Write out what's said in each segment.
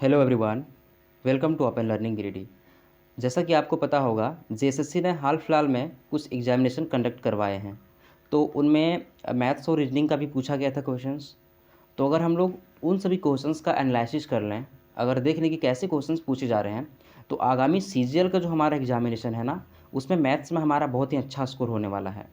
Hello everyone, welcome to open learning Grady. जैसा कि आपको पता होगा, जेएसएससी ने हाल फिलहाल में कुछ एग्जामिनेशन कंडक्ट करवाए हैं। तो उनमें मैथ्स और रीजनिंग का भी पूछा गया था क्वेश्चंस। तो अगर हम लोग उन सभी क्वेश्चंस का एनालिसिस कर लें, अगर देख लें कि कैसे क्वेश्चंस पूछे जा रहे हैं, तो आगामी सीजीएल का जो हमारा एग्जामिनेशन है ना, उसमें मैथ्स में हमारा बहुत ही अच्छा स्कोर होने वाला है।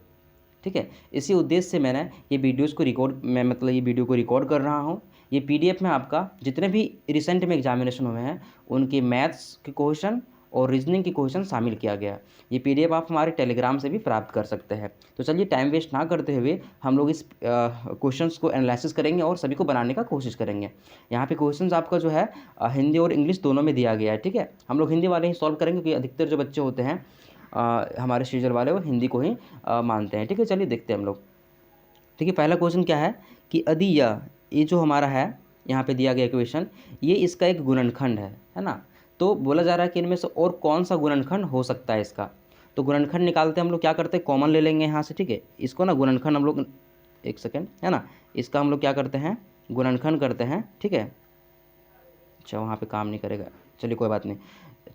ठीक है, इसी उद्देश्य से मैंने ये वीडियोज़ को रिकॉर्ड मैं मतलब ये वीडियो को रिकॉर्ड कर रहा हूँ। ये पीडीएफ में आपका जितने भी रिसेंट में एग्जामिनेशन हुए हैं, उनके मैथ्स के क्वेश्चन और रीजनिंग के क्वेश्चन शामिल किया गया। ये पीडीएफ आप हमारे टेलीग्राम से भी प्राप्त कर सकते हैं। तो चलिए टाइम वेस्ट ना करते हुए हम लोग इस क्वेश्चंस को एनालिसिस करेंगे और सभी को बनाने का कोशिश करेंगे। यहाँ पे क्वेश्चंस आपका जो है हिंदी और इंग्लिश दोनों में दिया गया है। ठीक है, हम लोग हिंदी वाले ही सॉल्व करेंगे क्योंकि अधिकतर जो बच्चे होते हैं हमारे सीजर वाले, वो हिंदी को ही मानते हैं। ठीक है, चलिए देखते हैं हम लोग। ठीक है, पहला क्वेश्चन क्या है कि यदि ये जो हमारा है यहाँ पे दिया गया क्वेश्चन, ये इसका एक गुणनखंड है ना। तो बोला जा रहा है कि इनमें से और कौन सा गुणनखंड हो सकता है इसका। तो गुणनखंड निकालते हम लोग क्या करते हैं, कॉमन ले लेंगे यहाँ से। ठीक है, इसको ना गुणनखंड हम लोग, एक सेकेंड है ना, इसका हम लोग क्या करते हैं, गुणनखंड करते हैं। ठीक है, अच्छा वहाँ पे काम नहीं करेगा, चलिए कोई बात नहीं।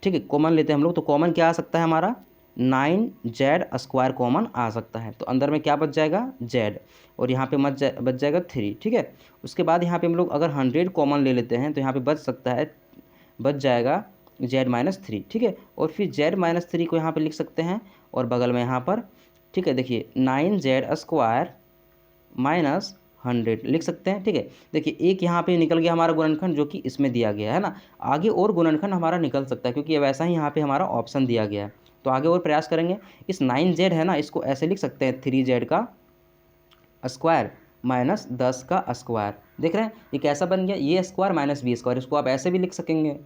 ठीक है, कॉमन लेते हैं हम लोग। तो कॉमन क्या आ सकता है हमारा, 9z² कॉमन आ सकता है। तो अंदर में क्या बच जाएगा, z, और यहाँ पे बच जाएगा 3। ठीक है, उसके बाद यहाँ पे हम लोग अगर 100 कॉमन ले लेते हैं तो यहाँ पे बच सकता है, बच जाएगा z-3। ठीक है, और फिर z-3 को यहाँ पे लिख सकते हैं और बगल में यहाँ पर, ठीक है, देखिए 9z² माइनस 100 लिख सकते हैं। ठीक है, देखिए एक यहाँ पे निकल गया हमारा गुणनखंड जो कि इसमें दिया गया है ना। आगे और गुणनखंड हमारा निकल सकता है क्योंकि ये वैसा ही यहाँ पे हमारा ऑप्शन दिया गया है। तो आगे और प्रयास करेंगे। इस 9z है ना, इसको ऐसे लिख सकते हैं 3z का स्क्वायर माइनस 10 का स्क्वायर। देख रहे हैं ये कैसा बन गया, ये स्क्वायर माइनस बी स्क्वायर, इसको आप ऐसे भी लिख सकेंगे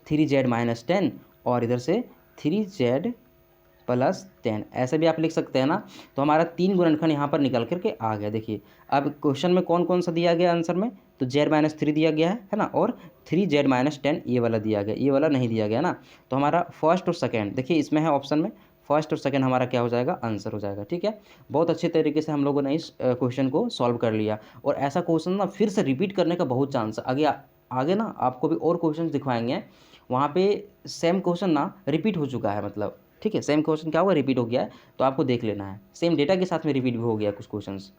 3z-10, और इधर से 3z+10, ऐसे भी आप लिख सकते हैं ना। तो हमारा 3 गुणनखंड यहाँ पर निकल करके आ गया। देखिए अब क्वेश्चन में कौन कौन सा दिया गया आंसर में, तो z-3 दिया गया है ना, और 3z-10 ये वाला दिया गया, ये वाला नहीं दिया गया ना। तो हमारा फर्स्ट और सेकेंड देखिए इसमें है ऑप्शन में, फर्स्ट और सेकेंड हमारा क्या हो जाएगा, आंसर हो जाएगा। ठीक है, बहुत अच्छे तरीके से हम लोगों ने इस क्वेश्चन को सॉल्व कर लिया। और ऐसा क्वेश्चन ना फिर से रिपीट करने का बहुत चांस है। आगे ना आपको भी और क्वेश्चन दिखवाएंगे, वहाँ पे सेम क्वेश्चन ना रिपीट हो चुका है, मतलब ठीक है, सेम क्वेश्चन क्या हुआ, रिपीट हो गया है। तो आपको देख लेना है, सेम डेटा के साथ में रिपीट भी हो गया कुछ क्वेश्चंस।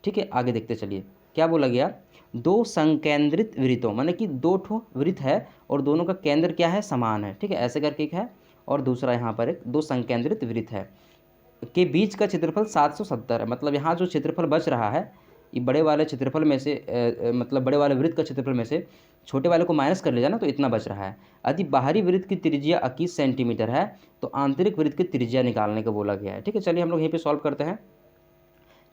ठीक है, आगे देखते चलिए क्या बोला गया, दो संकेंद्रित वृत्तों, माने कि दो ठो वृत्त है और दोनों का केंद्र क्या है, समान है। ठीक है, ऐसे करके एक है और दूसरा यहाँ पर एक दो संकेंद्रित वृत्त है के बीच का क्षेत्रफल 770 है। मतलब यहाँ जो क्षेत्रफल बच रहा है, ये बड़े वाले क्षेत्रफल में से मतलब बड़े वाले वृत्त का क्षेत्रफल में से छोटे वाले को माइनस कर ले जाना, तो इतना बच रहा है। यदि बाहरी वृत्त की त्रिज्या 21 सेंटीमीटर है तो आंतरिक वृत्त की त्रिज्या निकालने को बोला गया है। ठीक है, चलिए हम लोग यहीं पे सॉल्व करते हैं।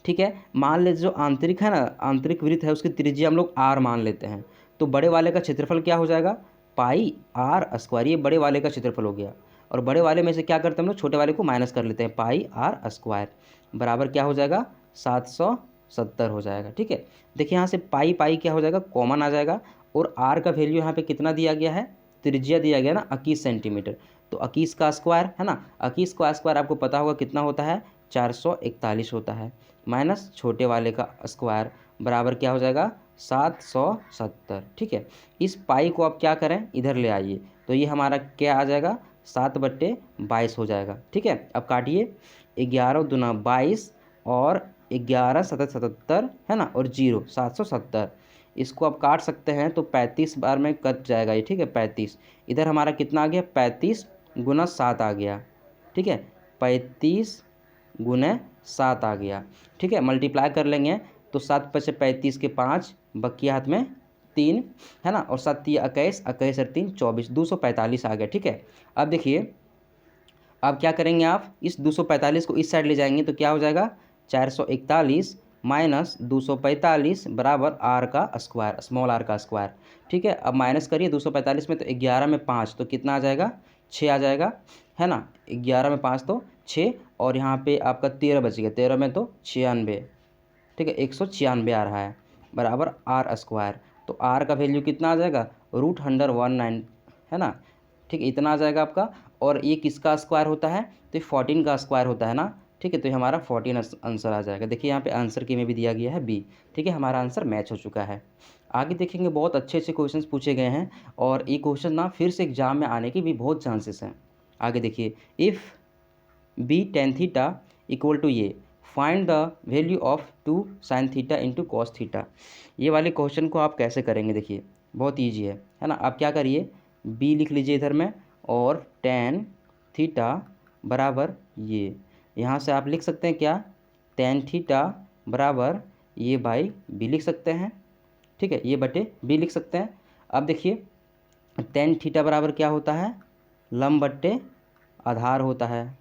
ठीक है, मान लेते जो आंतरिक है ना, आंतरिक वृत्त है उसकी त्रिज्या हम लोग r मान लेते हैं। तो बड़े वाले का क्षेत्रफल क्या हो जाएगा, πr², ये बड़े वाले का क्षेत्रफल हो गया। और बड़े वाले में से क्या करते हैं हम लोग, छोटे वाले को माइनस कर लेते हैं, πr² बराबर क्या हो जाएगा, 770 हो जाएगा। ठीक है, देखिए यहाँ से पाई पाई क्या हो जाएगा, कॉमन आ जाएगा। और r का वैल्यू यहाँ पे कितना दिया गया है, त्रिज्या दिया गया ना 21 सेंटीमीटर। तो 21 का स्क्वायर है ना, 21 का स्क्वायर आपको पता होगा कितना होता है, 441 होता है, माइनस छोटे वाले का स्क्वायर बराबर क्या हो जाएगा, 770। ठीक है, इस पाई को आप क्या करें, इधर ले आइए, तो ये हमारा क्या आ जाएगा, 7/22 हो जाएगा। ठीक है, अब काटिए, 11 दूना 22 और 11 सतत 77 है ना, और 0 770। इसको आप काट सकते हैं तो 35 बार में कट जाएगा ये। ठीक है, 35 इधर हमारा कितना आ गया, 35 गुना 7 आ गया। ठीक है, 35 गुने 7 आ गया। ठीक है, मल्टीप्लाई कर लेंगे तो 7 पचे 35 के 5, बकिया हाथ में 3 है ना, और 7 21, 21 और 3 24, 245 आ गया। ठीक है, अब देखिए अब क्या करेंगे, आप इस 245 को इस साइड ले जाएंगे तो क्या हो जाएगा, 441 माइनस 245 बराबर r का स्क्वायर, स्मॉल r का स्क्वायर। ठीक है, अब माइनस करिए 245 में, तो 11 में 5 तो कितना आ जाएगा, 6 आ जाएगा है ना। 11 में 5 तो 6, और यहाँ पे आपका 13 बच गया, 13 में तो 96। ठीक है, 196 आ रहा है बराबर r²। तो r का वैल्यू कितना आ जाएगा, √119 है ना। ठीक है, इतना आ जाएगा आपका। और ये किसका स्क्वायर होता है, तो ये 14 का स्क्वायर होता है ना। ठीक है, तो ये हमारा 14 आंसर आ जाएगा। देखिए यहाँ पे आंसर की में भी दिया गया है बी। ठीक है, हमारा आंसर मैच हो चुका है। आगे देखेंगे बहुत अच्छे अच्छे क्वेश्चंस पूछे गए हैं और ये क्वेश्चन ना फिर से एग्जाम में आने की भी बहुत चांसेस हैं। आगे देखिए, if b tan theta equal to ये, find the value of 2 sin theta into cos theta. ये वाले क्वेश्चन को आप कैसे करेंगे, देखिए बहुत ईजी है ना। आप क्या करिए, बी लिख लीजिए इधर में और टेन थीटा बराबर ये, यहाँ से आप लिख सकते हैं क्या, टेन थीटा बराबर ये बाई बी लिख सकते हैं, ठीक है, ये बटे बी लिख सकते हैं। अब देखिए टेन थीटा बराबर क्या होता है, लंब बट्टे आधार होता है।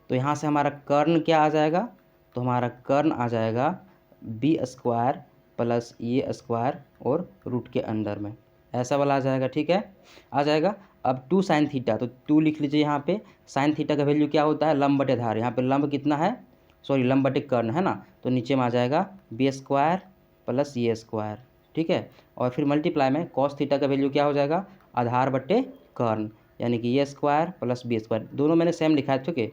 तो यहाँ से हमारा कर्ण क्या आ जाएगा, तो हमारा कर्ण आ जाएगा बी स्क्वायर प्लस ये स्क्वायर और रूट के अंडर में, ऐसा वाला आ जाएगा, ठीक है, आ जाएगा। अब 2 साइन थीटा, तो 2 लिख लीजिए यहाँ पे। साइन थीटा का वैल्यू क्या होता है, लंब बटे आधार, यहाँ पे लंब कितना है, सॉरी लंब बटे कर्ण है ना, तो नीचे में आ जाएगा बी स्क्वायर प्लस ये स्क्वायर, ठीक है। और फिर मल्टीप्लाई में कॉस थीटा का वैल्यू क्या हो जाएगा, आधार बटे कर्ण, यानी कि ये स्क्वायर प्लस बी स्क्वायर, दोनों मैंने सेम लिखा है, ठीक है,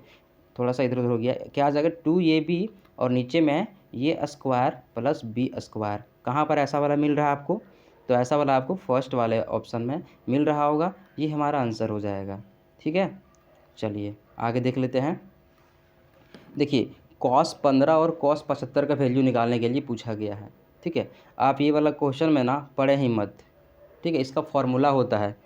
थोड़ा सा इधर उधर हो गया, क्या आ जाएगा 2ab और नीचे में ये स्क्वायर प्लस बी स्क्वायर। कहाँ पर ऐसा वाला मिल रहा है आपको, तो ऐसा वाला आपको फर्स्ट वाले ऑप्शन में मिल रहा होगा, ये हमारा आंसर हो जाएगा, ठीक है। चलिए आगे देख लेते हैं। देखिए कॉस 15 और कॉस 75 का वैल्यू निकालने के लिए पूछा गया है, ठीक है। आप ये वाला क्वेश्चन में ना पढ़े ही मत, ठीक है, इसका फॉर्मूला होता है,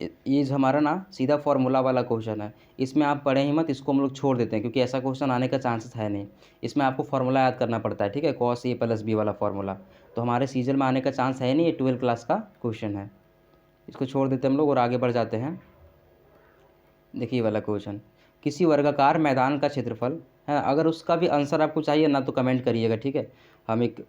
ये हमारा ना सीधा फार्मूला वाला क्वेश्चन है, इसमें आप पढ़े ही मत, इसको हम लोग छोड़ देते हैं क्योंकि ऐसा क्वेश्चन आने का चांसेस है नहीं। इसमें आपको फार्मूला याद करना पड़ता है, ठीक है, कॉस ए प्लस बी वाला फार्मूला, तो हमारे सीजन में आने का चांस है नहीं, ये 12 क्लास का क्वेश्चन है, इसको छोड़ देते हैं हम लोग और आगे बढ़ जाते हैं। देखिए वाला क्वेश्चन, किसी वर्गाकार मैदान का क्षेत्रफल है, अगर उसका भी आंसर आपको चाहिए ना तो कमेंट करिएगा, ठीक है, हम एक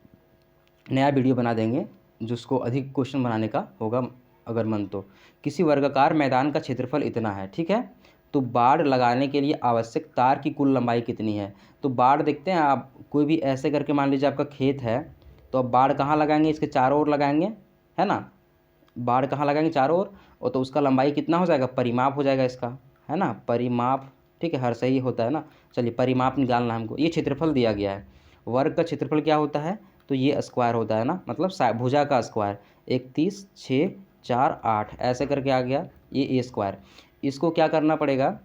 नया वीडियो बना देंगे जिसको अधिक क्वेश्चन बनाने का होगा अगर मन तो। किसी वर्गाकार मैदान का क्षेत्रफल इतना है, ठीक है, तो बाड़ लगाने के लिए आवश्यक तार की कुल लंबाई कितनी है। तो बाड़ देखते हैं आप, कोई भी ऐसे करके मान लीजिए आपका खेत है, तो अब बाड़ कहाँ लगाएंगे, इसके चारों ओर लगाएंगे, है ना, बाड़ कहाँ लगाएंगे, चारों ओर, और तो उसका लंबाई कितना हो जाएगा, परिमाप हो जाएगा इसका, है ना, परिमाप, ठीक है, हर सही होता है ना। चलिए परिमाप निकालना है हमको, ये क्षेत्रफल दिया गया है, वर्ग का क्षेत्रफल क्या होता है, तो ये स्क्वायर होता है ना, मतलब भुजा का स्क्वायर, 31 6 4 8 ऐसे करके आ गया ये ए स्क्वायर। इसको क्या करना पड़ेगा,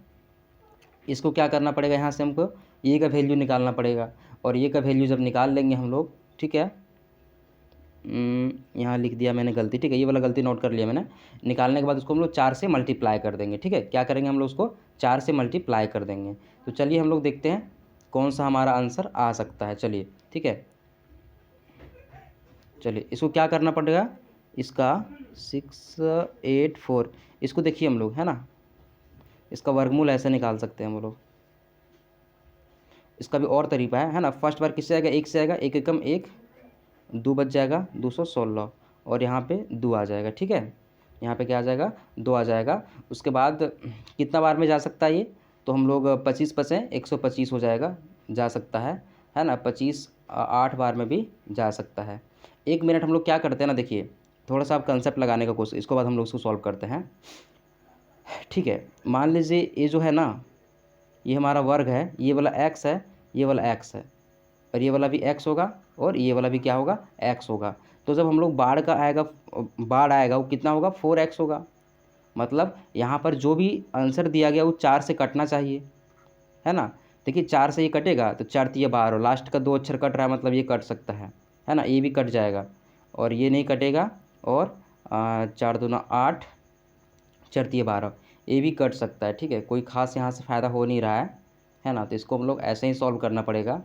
इसको क्या करना पड़ेगा, यहाँ से हमको ए का वैल्यू निकालना पड़ेगा, और ए का वैल्यू जब निकाल लेंगे हम लोग, ठीक है, यहाँ लिख दिया मैंने गलती, ठीक है, ये वाला गलती नोट कर लिया मैंने। निकालने के बाद उसको हम लोग 4 से मल्टीप्लाई कर देंगे, ठीक है, क्या करेंगे हम लोग उसको 4 से मल्टीप्लाई कर देंगे। तो चलिए हम लोग देखते हैं कौन सा हमारा आंसर आ सकता है, चलिए ठीक है, चलिए इसको क्या करना पड़ेगा, इसका 684, इसको देखिए हम लोग, है ना, इसका वर्गमूल ऐसे निकाल सकते हैं हम लोग, इसका भी और तरीका है ना। फर्स्ट बार किससे आएगा, एक से आएगा, एक एकम एक, 2 बच जाएगा 216, और यहाँ पे 2 आ जाएगा, ठीक है, यहाँ पे क्या आ जाएगा, 2 आ जाएगा। उसके बाद कितना बार में जा सकता है ये, तो हम लोग 25 पचे 125 हो जाएगा, जा सकता है ना, 25 8 बार में भी जा सकता है। 1 मिनट हम लोग क्या करते हैं ना, देखिए थोड़ा सा आप कंसेप्ट लगाने का कोशिश, इसके बाद हम लोग इसको सॉल्व करते हैं, ठीक है। मान लीजिए ये जो है ना, ये हमारा वर्ग है, ये वाला x है, ये वाला x है, और ये वाला भी x होगा, और ये वाला भी क्या होगा, x होगा। तो जब हम लोग बाढ़ का आएगा, बाढ़ आएगा वो कितना होगा, 4x होगा, मतलब यहाँ पर जो भी आंसर दिया गया वो 4 से कटना चाहिए, है ना। देखिए 4 से ये कटेगा तो 4 तिया 12, लास्ट का 2 अक्षर कट रहा है, मतलब ये कट सकता है ना, ये भी कट जाएगा, और ये नहीं कटेगा, और 4 दूना 8, 4 तिया 12, ये भी कट सकता है, ठीक है, कोई खास यहाँ से फ़ायदा हो नहीं रहा है ना। तो इसको हम लोग ऐसे ही सॉल्व करना पड़ेगा,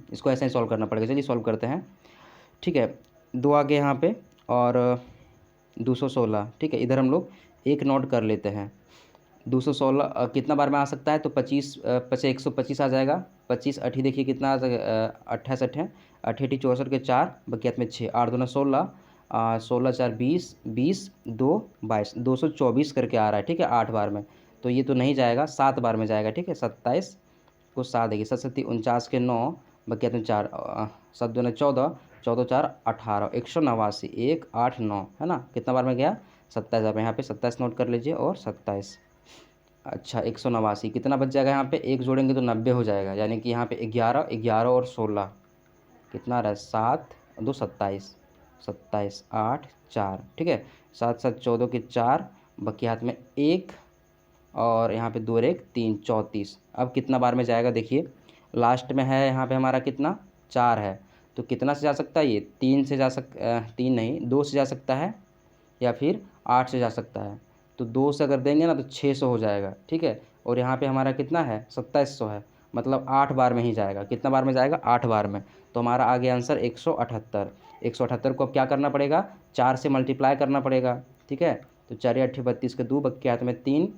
इसको ऐसे ही सॉल्व करना पड़ेगा, चलिए सॉल्व करते हैं, ठीक है। 2 आ गए यहाँ पे, और 216, ठीक है, इधर हम लोग एक नोट कर लेते हैं, 216 कितना बार में आ सकता है, तो 25 पचे 125 आ जाएगा, 25 अठी देखिए कितना आ जाएगा, 28 अठे 68 64 के 4 बकियात में 6, 8 दूना 16, 16 4 20, 20 2 22, 224 करके आ रहा है, ठीक है, 8 बार में, तो ये तो नहीं जाएगा, 7 बार में जाएगा, ठीक है, 27 को 7 देखिए, 7 7 49 के 9 बकियात में 4, 7 दूना 14, 14 4 18, 189, 1 8 9, है ना, कितना बार में गया, 27 बार में, यहाँ पे 27 नोट कर लीजिए, और 27, अच्छा 189, कितना बच जाएगा, यहाँ पे एक जोड़ेंगे तो 90 हो जाएगा, यानी कि यहाँ पे 11 11 और 16, कितना आ रहा है 7 2 27, 27 8 4, ठीक है। 7 7 14 के 4, बाकी हाथ में 1 और यहाँ पे 2 और 1 3, 34। अब कितना बार में जाएगा देखिए, लास्ट में है यहाँ पे हमारा कितना 4 है, तो कितना से जा सकता है ये 3 से जा 3 नहीं 2 से जा सकता है या फिर 8 से जा सकता है। तो 2 से अगर देंगे ना तो 600 हो जाएगा, ठीक है। और यहाँ पे हमारा कितना है 2700 है, मतलब 8 बार में ही जाएगा। कितना बार में जाएगा 8 बार में। तो हमारा आ गया आंसर 178। 178 को अब क्या करना पड़ेगा 4 से मल्टीप्लाई करना पड़ेगा, ठीक है। तो 4 8 32 के 2, बक्के हाथ में 3,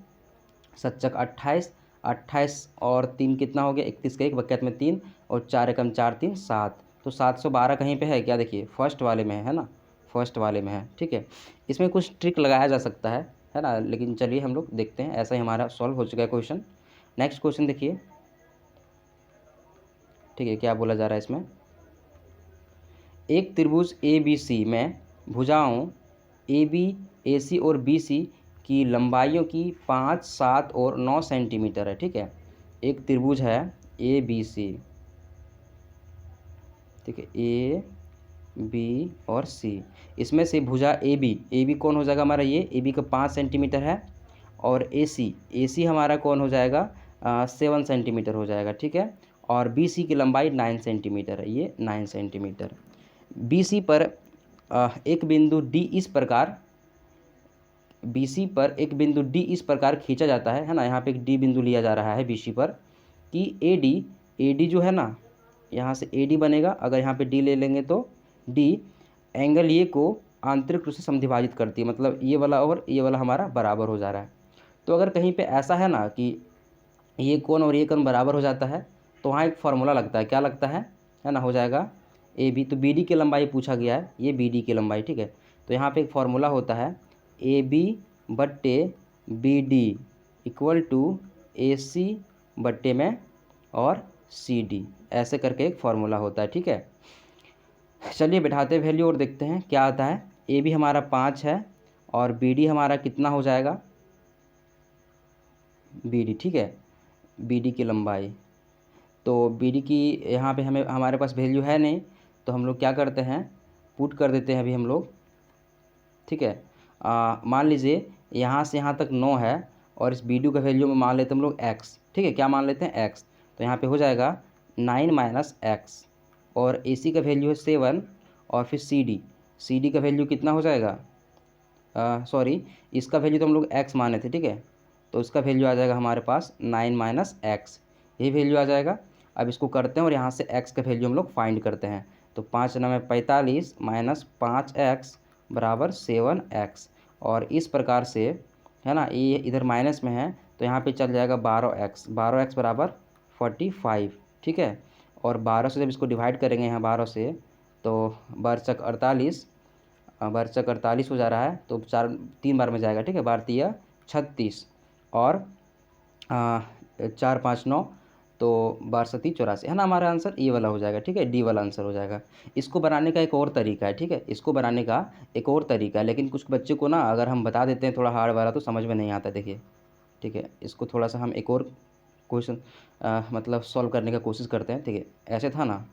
7 चक 28, 28 और 3 कितना हो गया 31 का 1, बक्के हाथ में 3 और 4 एकम 4 3 7। तो 712 कहीं पे है क्या, देखिए फर्स्ट वाले में है ना, फर्स्ट वाले में है, ठीक है। इसमें कुछ ट्रिक लगाया जा सकता है ना, लेकिन चलिए हम लोग देखते हैं। ऐसा ही हमारा सॉल्व हो चुका है क्वेश्चन। नेक्स्ट क्वेश्चन देखिए, ठीक है, क्या बोला जा रहा है इसमें। एक त्रिभुज ए बी सी में भुजाओं ए बी ए सी और बी सी की लंबाइयों की 5 7 और 9 सेंटीमीटर है, ठीक है। एक त्रिभुज है ए बी सी, ठीक है, ए बी और सी। इसमें से भुजा ए बी कौन हो जाएगा हमारा, ये ए बी का 5 सेंटीमीटर है, और ए सी हमारा कौन हो जाएगा 7 सेंटीमीटर हो जाएगा, ठीक है। और बी सी की लंबाई 9 सेंटीमीटर है, ये 9 सेंटीमीटर। बी सी पर एक बिंदु डी इस प्रकार, बी सी पर एक बिंदु डी इस प्रकार खींचा जाता है ना, यहाँ पे एक डी बिंदु लिया जा रहा है बी सी पर, कि ए डी जो है ना, यहाँ से ए डी बनेगा, अगर यहाँ पे डी ले लेंगे तो डी एंगल ये को आंतरिक रूप से समद्विभाजित करती है, मतलब ये वाला और ये वाला हमारा बराबर हो जा रहा है। तो अगर कहीं पे ऐसा है ना कि ये कोण और ये कोण बराबर हो जाता है, तो वहाँ एक फार्मूला लगता है, क्या लगता है ना, हो जाएगा ए बी, तो बी डी की लंबाई पूछा गया है, ये बी डी की लंबाई, ठीक है। तो यहाँ पे एक फार्मूला होता है ए बी बट्टे बी डी इक्वल टू ए सी बट्टे में और सी डी, ऐसे करके एक फार्मूला होता है, ठीक है। चलिए बैठाते वैल्यू और देखते हैं क्या आता है। ए बी हमारा 5 है और बी डी हमारा कितना हो जाएगा, बी डी, ठीक है, बी डी की लंबाई। तो बी डी की यहाँ पे हमें हमारे पास वैल्यू है नहीं, तो हम लोग क्या करते हैं पुट कर देते हैं अभी हम लोग, ठीक है। मान लीजिए यहाँ से यहाँ तक 9 है और इस बी डी का वैल्यू में मान लेते हैं हम लोग एक्स, ठीक है, क्या मान लेते हैं एक्स। तो यहाँ पे हो जाएगा 9 माइनस एक्स, और ए सी का वैल्यू है 7, और फिर सी डी का वैल्यू कितना हो जाएगा, सॉरी इसका वैल्यू तो हम लोग एक्स माने थे, ठीक है। तो इसका वैल्यू आ जाएगा हमारे पास 9 माइनस एक्स, यही वैल्यू आ जाएगा। अब इसको करते हैं और यहाँ से x का वैल्यू हम लोग फाइंड करते हैं। तो 5 9 45 माइनस 5x बराबर 7x, और इस प्रकार से है ना, ये इधर माइनस में है तो यहाँ पे चल जाएगा 12x, 12x बराबर 45, ठीक है। और 12 से जब इसको डिवाइड करेंगे यहाँ 12 से, तो 12 चक 48, 12 चक 48 हो जा रहा है, तो 3 बार में जाएगा, ठीक है। 12 36 और 4 5 9, तो 12 84 है ना, हमारा आंसर ये वाला हो जाएगा, ठीक है, डी वाला आंसर हो जाएगा। इसको बनाने का एक और तरीका है, ठीक है, इसको बनाने का एक और तरीका है, लेकिन कुछ बच्चे को ना अगर हम बता देते हैं थोड़ा हार्ड वाला तो समझ में नहीं आता, देखिए, ठीक है। इसको थोड़ा सा हम एक और क्वेश्चन मतलब सॉल्व करने का कोशिश करते हैं, ठीक है। ऐसे था ना,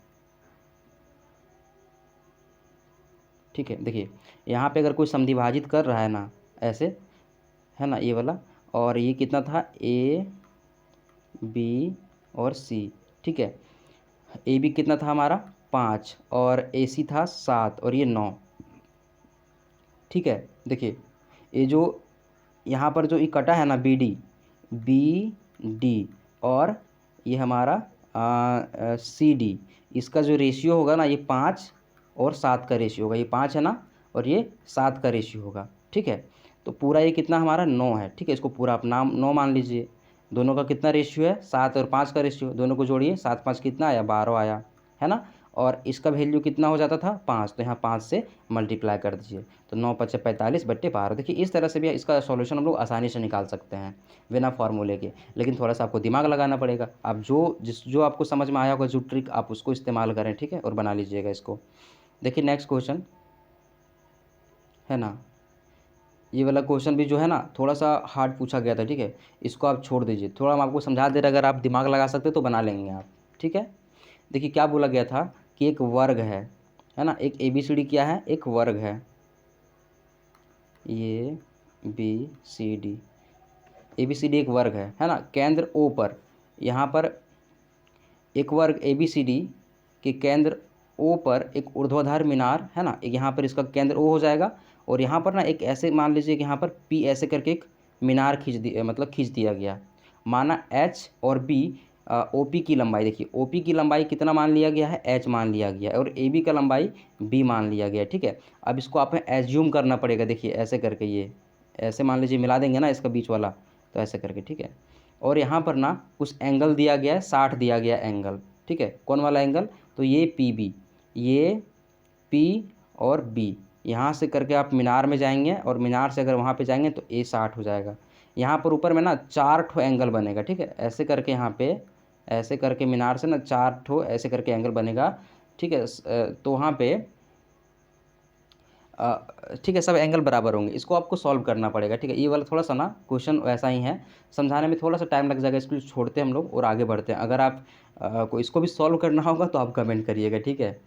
ठीक है, देखिए यहाँ पे अगर कोई समद्विभाजित कर रहा है ना ऐसे, है ना, ये वाला, और ये कितना था ए बी और सी, ठीक है। ए बी कितना था हमारा 5 और ए सी था 7 और ये 9, ठीक है। देखिए ये जो यहाँ पर जो ये कटा है ना बी डी और ये हमारा सी डी, इसका जो रेशियो होगा ना ये 5 और 7 का रेशियो होगा, ये 5 है ना और ये 7 का रेशियो होगा, ठीक है। तो पूरा ये कितना हमारा 9 है, ठीक है, इसको पूरा आप नाम 9 मान लीजिए। दोनों का कितना रेशियो है 7 और 5 का रेशियो, दोनों को जोड़िए, 7 5 कितना आया 12 आया, है ना। और इसका वैल्यू कितना हो जाता था 5, तो यहाँ 5 से मल्टीप्लाई कर दीजिए, तो 9 5 45 बट्टे 12। देखिए इस तरह से भी इसका सॉल्यूशन हम लोग आसानी से निकाल सकते हैं बिना फार्मूले के, लेकिन थोड़ा सा आपको दिमाग लगाना पड़ेगा। आप जो आपको समझ में आया होगा जो ट्रिक आप उसको इस्तेमाल करें, ठीक है, और बना लीजिएगा इसको। देखिए नेक्स्ट क्वेश्चन है ना, ये वाला क्वेश्चन भी जो है ना थोड़ा सा हार्ड पूछा गया था, ठीक है, इसको आप छोड़ दीजिए, थोड़ा हम आपको समझा दे रहे, अगर आप दिमाग लगा सकते तो बना लेंगे आप, ठीक है। देखिए क्या बोला गया था कि एक वर्ग है ना। एक ABCD क्या है, एक वर्ग है, ABCD, ABCD एक वर्ग है ना। केंद्र O पर, यहाँ पर एक वर्ग ABCD के केंद्र O पर एक ऊर्ध्वाधर मीनार है ना, एक यहाँ पर इसका केंद्र O हो जाएगा, और यहाँ पर ना एक ऐसे मान लीजिए कि यहाँ पर P ऐसे करके एक मीनार खींच दिया गया। माना H और B OP की लंबाई, देखिए OP की लंबाई कितना मान लिया गया है, H मान लिया गया है, और AB का लंबाई B मान लिया गया है, ठीक है। अब इसको आप एज्यूम करना पड़ेगा, देखिए ऐसे करके, ये ऐसे मान लीजिए मिला देंगे ना इसका बीच वाला, तो ऐसे करके, ठीक है। और यहाँ पर ना कुछ एंगल दिया गया है, 60 दिया गया एंगल, ठीक है। कौन वाला एंगल, तो ये PB, ये P और B, यहाँ से करके आप मीनार में जाएंगे, और मीनार से अगर वहाँ पे जाएंगे तो ये 60 हो जाएगा। यहाँ पर ऊपर में ना 4 ठो एंगल बनेगा, ठीक है। ऐसे करके यहाँ पे, ऐसे करके मीनार से ना 4 ठो ऐसे करके एंगल बनेगा, ठीक है। तो वहाँ पे ठीक है, सब एंगल बराबर होंगे। इसको आपको सॉल्व करना पड़ेगा, ठीक है। ये वाला थोड़ा सा ना क्वेश्चन वैसा ही है, समझाने में थोड़ा सा टाइम लग जाएगा, इसको छोड़ते हैं हम लोग और आगे बढ़ते हैं। अगर आप को इसको भी सॉल्व करना होगा तो आप कमेंट करिएगा, ठीक है।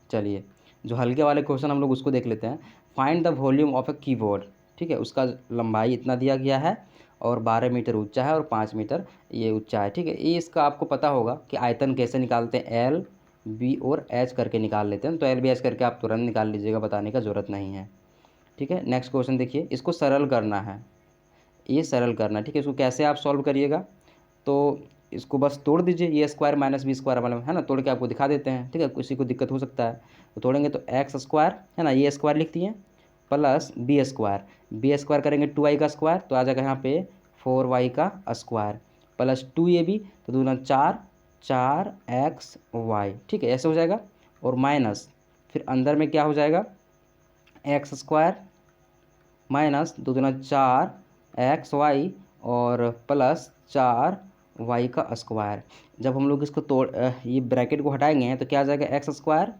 चलिए, जो हल्के वाले क्वेश्चन हम लोग उसको देख लेते हैं। Find the volume of a keyboard, ठीक है। उसका लंबाई इतना दिया गया है, और 12 मीटर ऊंचा है, और 5 मीटर ये ऊंचा है, ठीक है। ये इसका आपको पता होगा कि आयतन कैसे निकालते हैं, LB और H करके निकाल लेते हैं। तो LB H करके आप तुरंत निकाल लीजिएगा, बताने का ज़रूरत नहीं है, ठीक है। नेक्स्ट क्वेश्चन देखिए, इसको सरल करना है, ये सरल करना है, ठीक है। इसको कैसे आप सॉल्व करिएगा, तो इसको बस तोड़ दीजिए, ये स्क्वायर माइनस बी स्क्वायर वाला है ना, तोड़ के आपको दिखा देते हैं, ठीक है। किसी को दिक्कत हो सकता है तो तोड़ेंगे, तो एक्स स्क्वायर है ना, ये स्क्वायर लिख दिए, प्लस बी स्क्वायर करेंगे 2y का स्क्वायर, तो आ जाएगा यहाँ पे 4y का स्क्वायर, प्लस 2ab, तो दूना 4xy, ठीक है, ऐसे हो जाएगा। और माइनस फिर अंदर में क्या हो जाएगा, एक्स स्क्वायर माइनस 2 दूना 4xy, और प्लस 4y का स्क्वायर। जब हम लोग इसको ये ब्रैकेट को हटाएंगे तो क्या आ जाएगा, एक्स स्क्वायर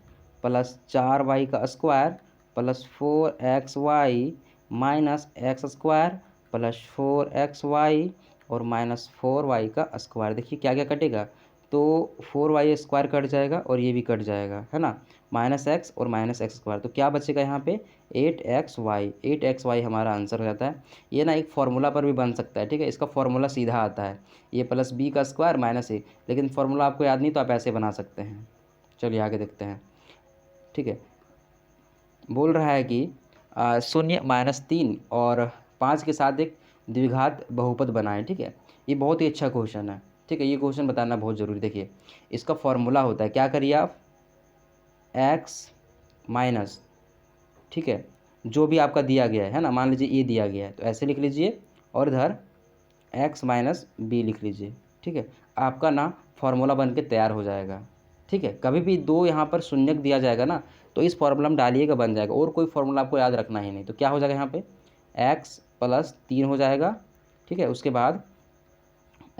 प्लस 4y का square plus 4xy minus x square plus 4xy और माइनस 4y का स्क्वायर। देखिए क्या क्या कटेगा, तो 4y स्क्वायर कट जाएगा और ये भी कट जाएगा, है ना, माइनस एक्स और माइनस एक्स स्क्वायर। तो क्या बचेगा यहाँ पे 8xy हमारा आंसर हो जाता है। ये ना एक फार्मूला पर भी बन सकता है, ठीक है। इसका फार्मूला सीधा आता है, ये प्लस बी का स्क्वायर माइनस ए, लेकिन फार्मूला आपको याद नहीं तो आप ऐसे बना सकते हैं। चलिए आगे देखते हैं, ठीक है। बोल रहा है कि 0 -3 और 5 के साथ एक द्विघात बहुपद बनाएं, ठीक है। ये बहुत ही अच्छा क्वेश्चन है, ठीक है। ये क्वेश्चन बताना बहुत ज़रूरी। देखिए इसका फॉर्मूला होता है, क्या करिए आप, x माइनस, ठीक है, जो भी आपका दिया गया है ना, मान लीजिए ये दिया गया है तो ऐसे लिख लीजिए, और इधर x माइनस बी लिख लीजिए, ठीक है। आपका ना फार्मूला बन के तैयार हो जाएगा, ठीक है। कभी भी दो यहाँ पर शून्यक दिया जाएगा ना, तो इस फार्मूला में डालिएगा, बन जाएगा, और कोई फार्मूला आपको याद रखना ही नहीं। तो क्या हो जाएगा यहाँ पे, x प्लस 3 हो जाएगा, ठीक है। उसके बाद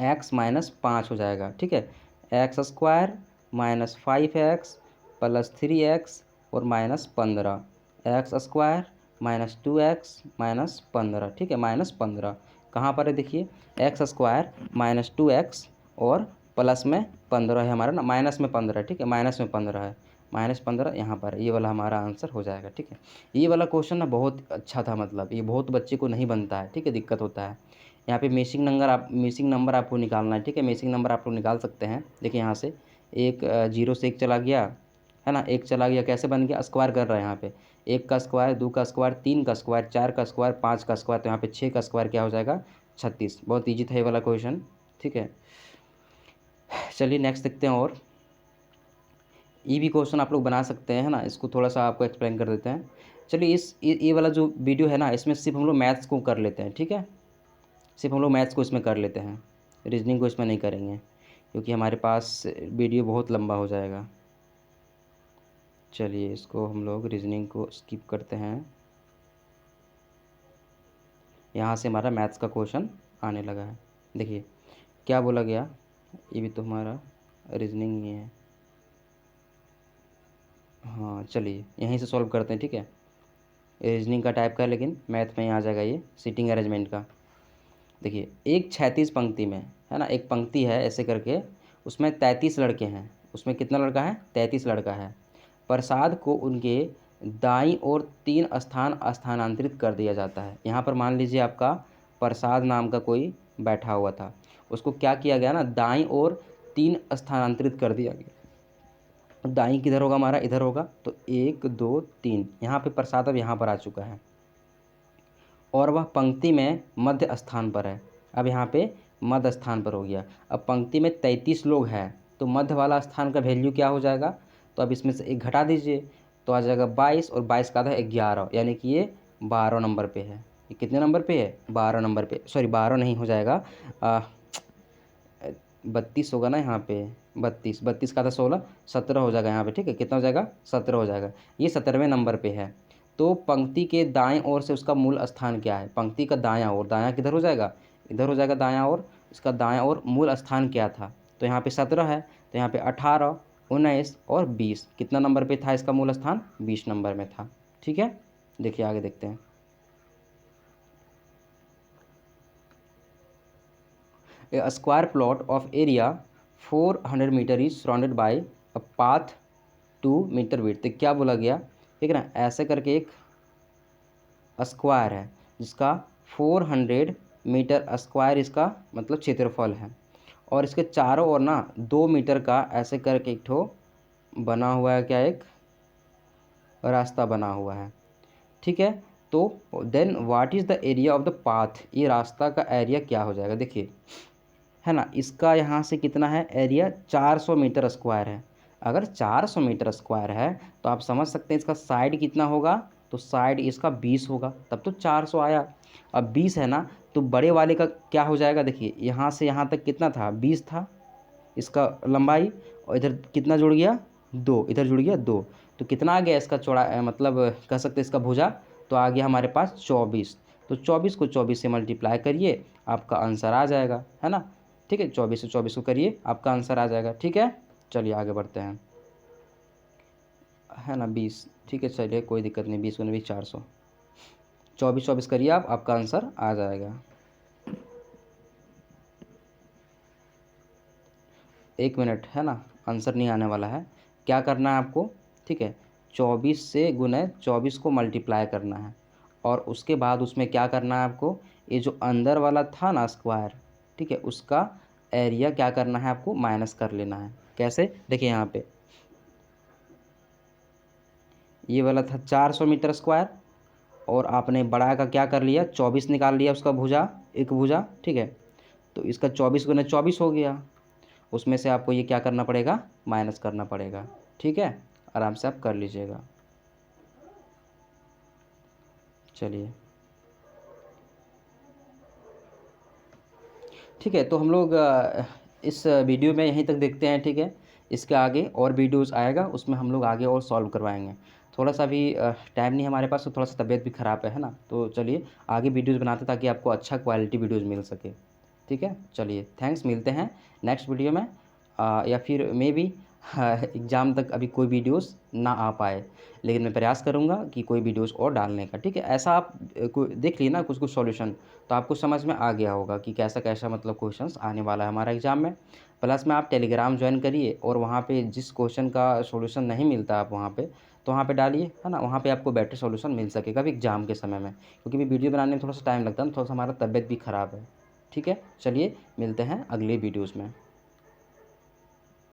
x माइनस 5 हो जाएगा, ठीक है। X square minus 5x plus 3x और minus 15, x square minus 2x minus 15, ठीक है, माइनस 15 कहाँ पर है, देखिए एक्स स्क्वायर माइनस 2x और प्लस में 15 है हमारा ना, माइनस में 15, ठीक है, माइनस में 15 है, माइनस 15 यहाँ पर, ये वाला हमारा आंसर हो जाएगा, ठीक है। ये वाला क्वेश्चन ना बहुत अच्छा था, मतलब ये बहुत बच्चे को नहीं बनता है, ठीक है, दिक्कत होता है। यहाँ पे मिसिंग नंबर आपको निकालना है, ठीक है। मिसिंग नंबर आप लोग निकाल सकते हैं। देखिए यहाँ से एक 0 से 1 चला गया, है ना, 1 चला गया, कैसे बन गया, स्क्वायर कर रहा है यहाँ पे, 1 का स्क्वायर, 2 का स्क्वायर, 3 का स्क्वायर, 4 का स्क्वायर, 5 का स्क्वायर, तो यहाँ पे 6 का स्क्वायर क्या हो जाएगा, 36। बहुत ईजी था ये वाला क्वेश्चन, ठीक है। चलिए नेक्स्ट देखते हैं, और ये भी क्वेश्चन आप लोग बना सकते हैं, है ना। इसको थोड़ा सा आपको एक्सप्लेन कर देते हैं। चलिए ये वाला जो वीडियो है ना, इसमें सिर्फ हम लोग मैथ्स को कर लेते हैं, ठीक है। सिर्फ हम लोग मैथ्स को इसमें कर लेते हैं, रीजनिंग को इसमें नहीं करेंगे, क्योंकि हमारे पास वीडियो बहुत लंबा हो जाएगा। चलिए इसको हम लोग रीजनिंग को स्किप करते हैं। यहाँ से हमारा मैथ्स का क्वेश्चन आने लगा है। देखिए क्या बोला गया, ये भी तो हमारा रीजनिंग ही है। हाँ चलिए यहीं से सॉल्व करते हैं, ठीक है। रीजनिंग का टाइप का है, लेकिन मैथ में ही आ जाएगा ये, सीटिंग अरेंजमेंट का। देखिए एक 36 पंक्ति में, है ना, एक पंक्ति है ऐसे करके, उसमें 33 लड़के हैं। उसमें कितना लड़का है, 33 लड़का है। प्रसाद को उनके दाईं ओर 3 स्थान स्थानांतरित कर दिया जाता है। यहाँ पर मान लीजिए आपका प्रसाद नाम का कोई बैठा हुआ था, उसको क्या किया गया ना, दाईं ओर 3 स्थानांतरित कर दिया गया। दाईं किधर होगा हमारा, इधर होगा, तो 1 2 3, यहाँ पे प्रसाद अब यहाँ पर आ चुका है और वह पंक्ति में मध्य स्थान पर है। अब यहाँ पे मध्य स्थान पर हो गया। अब पंक्ति में 33 लोग हैं, तो मध्य वाला स्थान का वैल्यू क्या हो जाएगा, तो अब इसमें से एक घटा दीजिए, तो आ जाएगा 22 और 22 का आधा 11, यानी कि ये 12 नंबर पे है। ये कितने नंबर पे है, 12 नंबर पे, सॉरी 12 नहीं हो जाएगा, 32 होगा ना यहाँ पे, 32, 32 का आधा 16, 17 हो जाएगा यहाँ पे, ठीक है। कितना हो जाएगा, 17 हो जाएगा। ये 17वें नंबर पे है। तो पंक्ति के दाएं ओर से उसका मूल स्थान क्या है, पंक्ति का दायां ओर, दायां किधर हो जाएगा, इधर हो जाएगा दायां ओर, इसका दायां ओर मूल स्थान क्या था, तो यहाँ पे 17 है, तो यहाँ पे 18, 19 और 20, कितना नंबर पे था इसका मूल स्थान, 20 नंबर में था। ठीक है, देखिए आगे देखते हैं। A square plot of area 400 metre is surrounded by a path 2 metre width. तो क्या बोला गया, ठीक है ना, ऐसे करके एक स्क्वायर है जिसका 400 मीटर स्क्वायर इसका मतलब क्षेत्रफल है, और इसके चारों ओर ना 2 मीटर का ऐसे करके एक ठो बना हुआ है, क्या, एक रास्ता बना हुआ है। ठीक है, तो then what is the area of the path, ये रास्ता का एरिया क्या हो जाएगा, देखिए है ना, इसका यहाँ से कितना है एरिया, 400 मीटर स्क्वायर है। अगर 400 मीटर स्क्वायर है तो आप समझ सकते हैं इसका साइड कितना होगा, तो साइड इसका 20 होगा, तब तो 400 आया। अब 20 है ना, तो बड़े वाले का क्या हो जाएगा, देखिए यहाँ से यहाँ तक कितना था, 20 था इसका लंबाई, और इधर कितना जुड़ गया, 2, इधर जुड़ गया 2, तो कितना आ गया इसका चौड़ा, मतलब कह सकते हैं इसका भुजा, तो आ गया हमारे पास 24। तो 24 को 24 से मल्टीप्लाई करिए, आपका आंसर आ जाएगा, है ना। ठीक है, 24 से 24 को करिए, आपका आंसर आ जाएगा। ठीक है, चलिए आगे बढ़ते हैं, है ना, 20, ठीक है, चलिए कोई दिक्कत नहीं, 20 20 400, 24 24 करिए आप, आपका आंसर आ जाएगा। 1 मिनट, है ना, आंसर नहीं आने वाला है, क्या करना है आपको, ठीक है, 24 से गुने 24 को मल्टीप्लाई करना है, और उसके बाद उसमें क्या करना है आपको, ये जो अंदर वाला था ना स्क्वायर, ठीक है, उसका एरिया क्या करना है आपको, माइनस कर लेना है। कैसे, देखिए यहाँ पे ये वाला था 400 मीटर स्क्वायर, और आपने बड़ा का क्या कर लिया, 24 निकाल लिया उसका भुजा, एक भुजा, ठीक है, तो इसका 24 गुना 24 हो गया, उसमें से आपको ये क्या करना पड़ेगा, माइनस करना पड़ेगा। ठीक है, आराम से आप कर लीजिएगा। चलिए, ठीक है, तो हम लोग इस वीडियो में यहीं तक देखते हैं। ठीक है, इसके आगे और वीडियोस आएगा, उसमें हम लोग आगे और सॉल्व करवाएंगे। थोड़ा सा भी टाइम नहीं हमारे पास, तो थोड़ा सा तबीयत भी ख़राब है ना, तो चलिए आगे वीडियोस बनाते ताकि आपको अच्छा क्वालिटी वीडियोस मिल सके। ठीक है, चलिए थैंक्स, मिलते हैं नेक्स्ट वीडियो में, या फिर मे बी एग्ज़ाम तक अभी कोई वीडियोस ना आ पाए, लेकिन मैं प्रयास करूँगा कि कोई वीडियोस और डालने का। ठीक है, ऐसा आप देख लिए ना कुछ कुछ सॉल्यूशन, तो आपको समझ में आ गया होगा कि कैसा कैसा मतलब क्वेश्चंस आने वाला है हमारा एग्ज़ाम में। प्लस में आप टेलीग्राम ज्वाइन करिए, और वहाँ पे जिस क्वेश्चन का सॉल्यूशन नहीं मिलता आप वहाँ पे, तो वहाँ पे डालिए, है ना, वहाँ पे आपको बेटर सॉल्यूशन मिल सकेगा भी एग्ज़ाम के समय में, क्योंकि भी वीडियो बनाने में थोड़ा सा टाइम लगता है ना, थोड़ा सा हमारा तबीयत भी ख़राब है। ठीक है, चलिए मिलते हैं अगले वीडियोज़ में।